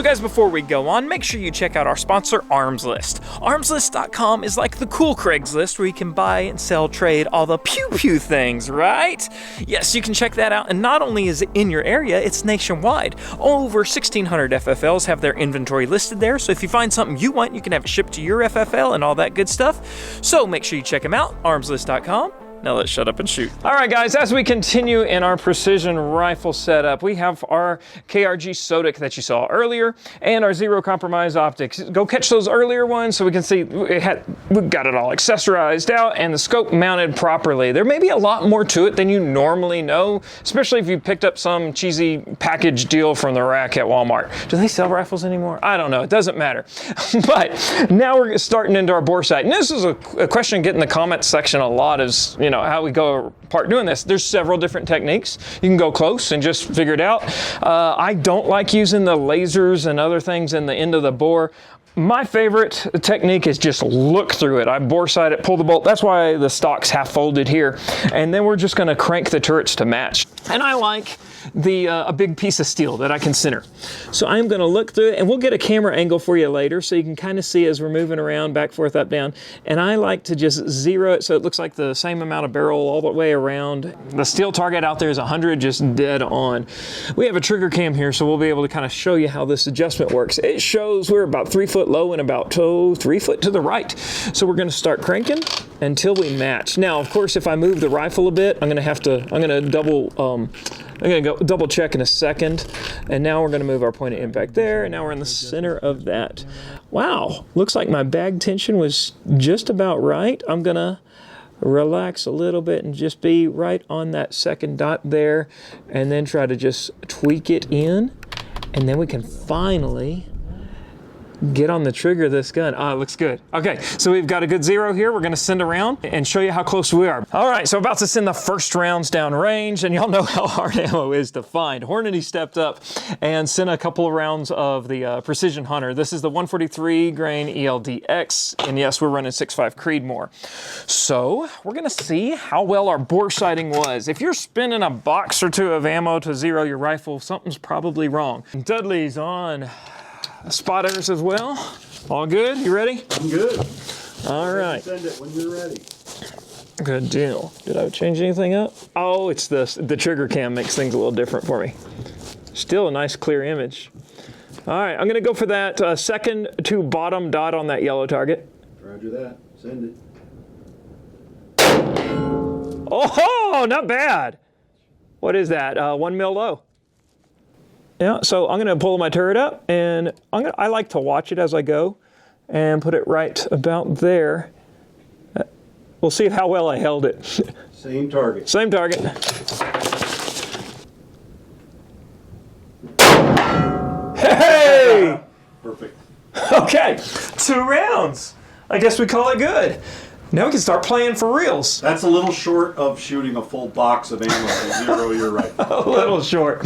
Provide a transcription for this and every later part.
guys, before we go on, make sure you check out our sponsor, Armslist. Armslist.com is like the cool Craigslist where you can buy and sell, trade all the pew-pew things, right? Yes, you can check that out, and not only is it in your area, it's nationwide. Over 1,600 FFLs have their inventory listed there, so if you find something you want, you can have it shipped to your FFL and all that good stuff. So make sure you check them out, armslist.com. Now let's shut up and shoot. All right, guys, as we continue in our precision rifle setup, we have our KRG SOTIC that you saw earlier and our Zero Compromise optics. Go catch those earlier ones so we can see we've got it all accessorized out and the scope mounted properly. There may be a lot more to it than you normally know, especially if you picked up some cheesy package deal from the rack at Walmart. Do they sell rifles anymore? I don't know. It doesn't matter. But now we're starting into our Boresight. And this is a question getting in the comments section a lot is, you know, how we go apart doing this. There's several different techniques. You can go close and just figure it out. I don't like using the lasers and other things in the end of the bore. My favorite technique is just look through it. I boresight it, pull the bolt. That's why the stock's half folded here. And then we're just gonna crank the turrets to match. And I like a big piece of steel that I can center. So I'm gonna look through it, and we'll get a camera angle for you later so you can kind of see as we're moving around, back, forth, up, down. And I like to just zero it so it looks like the same amount of barrel all the way around. The steel target out there is 100, just dead on. We have a trigger cam here, so we'll be able to kind of show you how this adjustment works. It shows we're about 3 foot low and about 3 foot to the right. So we're gonna start cranking until we match. Now, of course, if I move the rifle a bit, I'm gonna double check in a second. And now we're gonna move our point of impact there. And now we're in the center of that. Wow, looks like my bag tension was just about right. I'm gonna relax a little bit and just be right on that second dot there. And then try to just tweak it in. And then we can finally get on the trigger of this gun. Ah, it looks good. Okay, so we've got a good zero here. We're gonna send around and show you how close we are. All right, so about to send the first rounds down range, and y'all know how hard ammo is to find. Hornady stepped up and sent a couple of rounds of the Precision Hunter. This is the 143 grain ELDX, and yes, we're running 6.5 Creedmoor. So we're gonna see how well our bore sighting was. If you're spending a box or two of ammo to zero your rifle, something's probably wrong. Dudley's on spotters as well. All good? You ready? I'm good. All right. Send it when you're ready. Good deal. Did I change anything up? Oh, it's the trigger cam makes things a little different for me. Still a nice clear image. All right, I'm gonna go for that second to bottom dot on that yellow target. Roger that. Send it. Oh, not bad. What is that? 1 mil low. Yeah, so I'm gonna pull my turret up, and I like to watch it as I go and put it right about there. We'll see how well I held it. Same target. Same target. Hey! Perfect. Okay, 2 rounds. I guess we call it good. Now we can start playing for reals. That's a little short of shooting a full box of ammo to zero your rifle. A little short.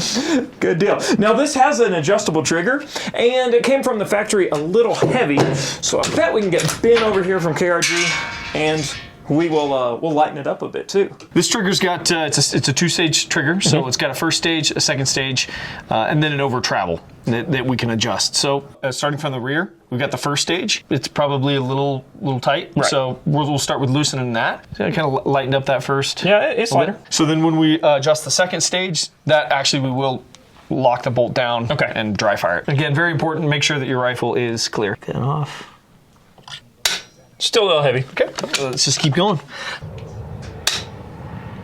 Good deal. Now this has an adjustable trigger, and it came from the factory a little heavy, so I bet we can get Ben over here from KRG, and we will we'll lighten it up a bit too. This trigger's got it's a 2-stage trigger, so it's got a first stage, a second stage, and then an over travel that we can adjust. So starting from the rear, we've got the first stage. It's probably a little tight, right. So we'll start with loosening that. So I kind of lightened up that first. Yeah, it's lighter. So then when we adjust the second stage, that actually we will lock the bolt down and dry fire it. Again, very important. Make sure that your rifle is clear. Get it off. Still a little heavy. Okay, let's just keep going.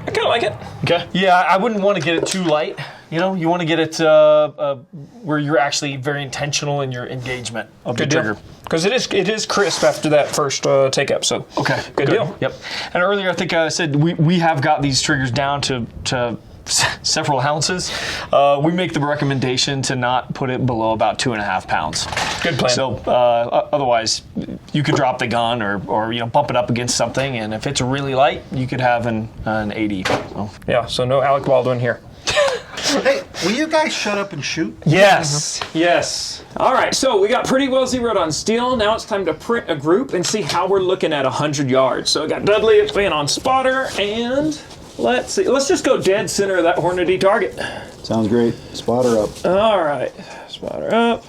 I kind of like it. Okay. Yeah, I wouldn't want to get it too light. You know, you want to get it where you're actually very intentional in your engagement of the trigger. Because it is crisp after that first take up. So okay, good deal. Yep. And earlier I think I said we have got these triggers down to several ounces. We make the recommendation to not put it below about 2.5 pounds. Good plan. So otherwise, you could drop the gun or bump it up against something, and if it's really light, you could have an 80. So. Yeah. So no Alec Baldwin here. Hey, will you guys shut up and shoot? Yes. Yes. All right. So we got pretty well zeroed on steel. Now it's time to print a group and see how we're looking at 100 yards. So I got Dudley playing on spotter, and let's see. Let's just go dead center of that Hornady target. Sounds great. Spotter up. All right. Spotter up.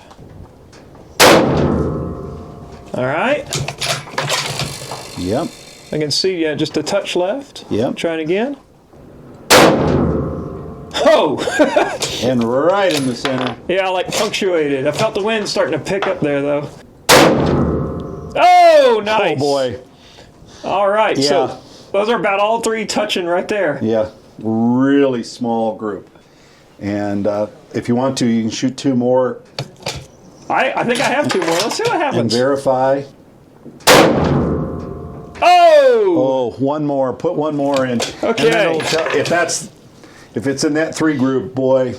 All right. Yep. I can see, yeah, just a touch left. Yep. Trying again. Oh! And right in the center. Yeah, like punctuated. I felt the wind starting to pick up there, though. Oh, nice. Oh, boy. All right, Yeah. so those are about all three touching right there. Yeah. Really small group. And if you want to, you can shoot 2 more I think I have 2 more. Let's see what and happens. verify. Oh! Oh, 1 more. Put 1 more in. Okay. And then it'll tell, if it's in that 3 group, boy.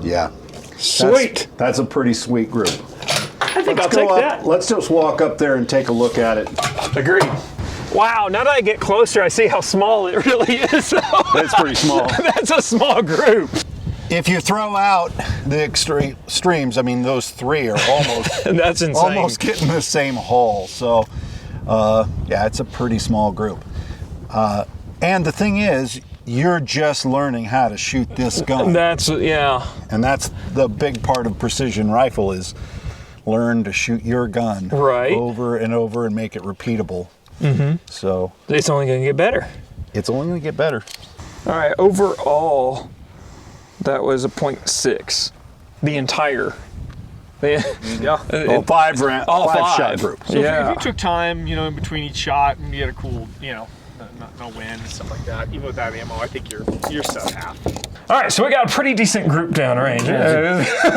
Yeah. Sweet. That's a pretty sweet group. I think I'll Let's take go up. that. Let's just walk up there and take a look at it. Agreed. Wow, now that I get closer, I see how small it really is. That's pretty small. That's a small group. If you throw out the extremes, I mean, those 3 are almost That's insane. almost getting the same haul. So, yeah, it's a pretty small group. And the thing is, you're just learning how to shoot this gun. Yeah. And that's the big part of precision rifle is learn to shoot your gun Right. over and over and make it repeatable. Mm-hmm. So It's only going to get better. it's only going to get better. All right, overall, that was a 0.6. The entire. Yeah. All 5 round, All 5 shot 5. groups. So Yeah. if you took time, you know, in between each shot, and you had a cool, you know, no wind and stuff like that, even with that ammo, I think you're set half. All right, so we got a pretty decent group downrange.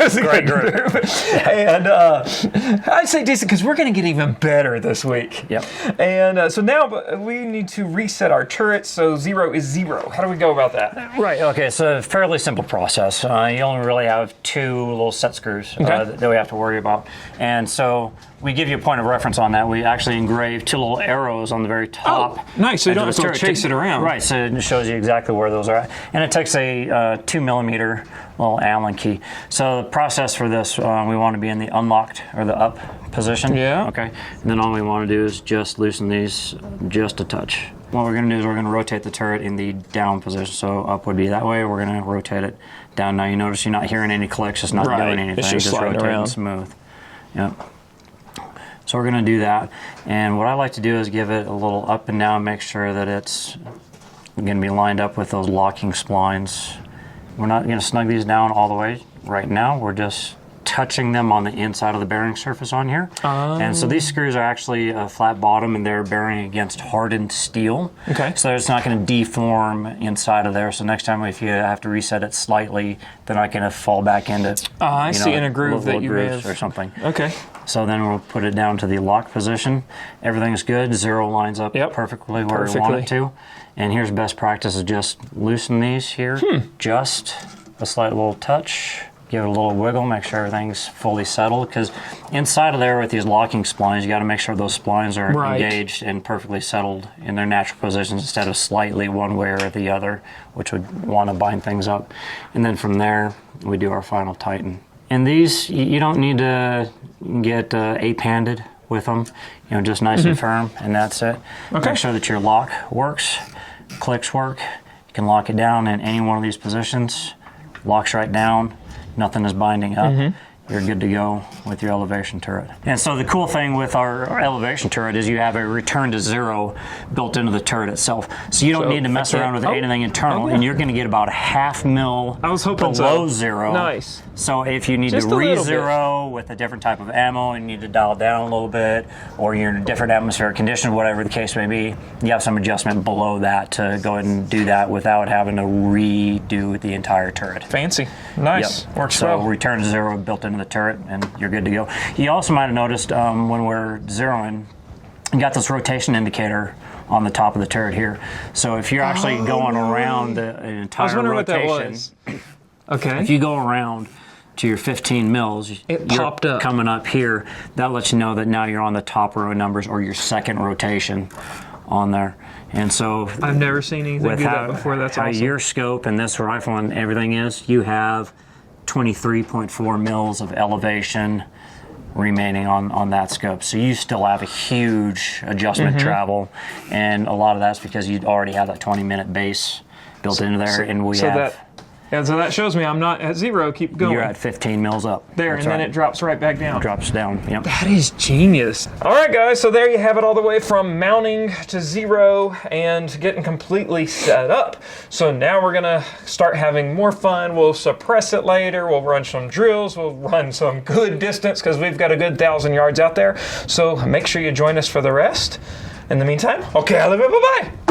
It's a Great good group. And I'd say decent because we're going to get even better this week. Yep. And so now we need to reset our turrets. So 0 is 0. How do we go about that? Right, okay, so a fairly simple process. You only really have 2 little set screws Okay. that we have to worry about. And so we give you a point of reference on that. We actually engrave 2 little arrows on the very top. Oh, nice, so you edge don't of the have to turret chase it around. Right, so it shows you exactly where those are at. And it takes a 2mm little Allen key. So the process for this, we want to be in the unlocked or the up position. Yeah. Okay, and then all we want to do is just loosen these just a touch. What we're going to do is we're going to rotate the turret in the down position. So up would be that way. We're going to rotate it down. Now you notice you're not hearing any clicks. It's not Right. doing anything. It's just sliding rotating around. smooth. Yep. So we're going to do that. And what I like to do is give it a little up and down, make sure that it's going to be lined up with those locking splines. We're not going to snug these down all the way right now. We're just touching them on the inside of the bearing surface on here. And so these screws are actually a flat bottom and they're bearing against hardened steel. Okay. So it's not going to deform inside of there. So next time if you have to reset it slightly, they're not going to fall back into I see, in a groove that little you grooves have. or something. Okay. So then we'll put it down to the lock position. Everything's good. 0 lines up Yep. perfectly where we want it to. And here's best practice is just loosen these here. Just a slight little touch. Give it a little wiggle, make sure everything's fully settled. Because inside of there with these locking splines, you got to make sure those splines are Right. engaged and perfectly settled in their natural positions instead of slightly one way or the other, which would want to bind things up. And then from there, we do our final tighten. And these, you don't need to get ape-handed with them. You know, just nice and firm, and that's it. Okay. Make sure that your lock works, clicks work. You can lock it down in any one of these positions. Locks right down. Nothing is binding up. You're good to go with your elevation turret. And so the cool thing with our elevation turret is you have a return to 0 built into the turret itself. So you don't So need to mess I can't- around with oh. anything internal, Oh, yeah. and you're going to get about a half mil I was hoping below so. 0. Nice. So if you need Just to a little bit. re-zero with a different type of ammo and you need to dial it down a little bit, or you're in a different atmospheric condition, whatever the case may be, you have some adjustment below that to go ahead and do that without having to redo the entire turret. Fancy. Nice. Yep. Works so well. return to 0 built into the turret, and you're good to go. You also might have noticed when we're zeroing, you got this rotation indicator on the top of the turret here. So if you're actually going around the entire I was wondering rotation, what that was. Okay. if you go around to your 15 mils, It you're popped up. coming up here. That lets you know that now you're on the top row of numbers or your second rotation on there. And so I've never seen anything with do that before. That's how awesome. your scope and this rifle and everything is, you have 23.4 mils of elevation remaining on that scope. So you still have a huge adjustment travel, and a lot of that's because you already have that 20-minute base built into there, and we so have And so that shows me I'm not at 0. Keep going. You're at 15 mils up. There, That's and then right. it drops right back down. Drops down, yep. That is genius. All right, guys, so there you have it, all the way from mounting to 0 and getting completely set up. So now we're gonna start having more fun. We'll suppress it later. We'll run some drills. We'll run some good distance because we've got a good 1,000 yards out there. So make sure you join us for the rest. In the meantime, okay, I love it, bye-bye.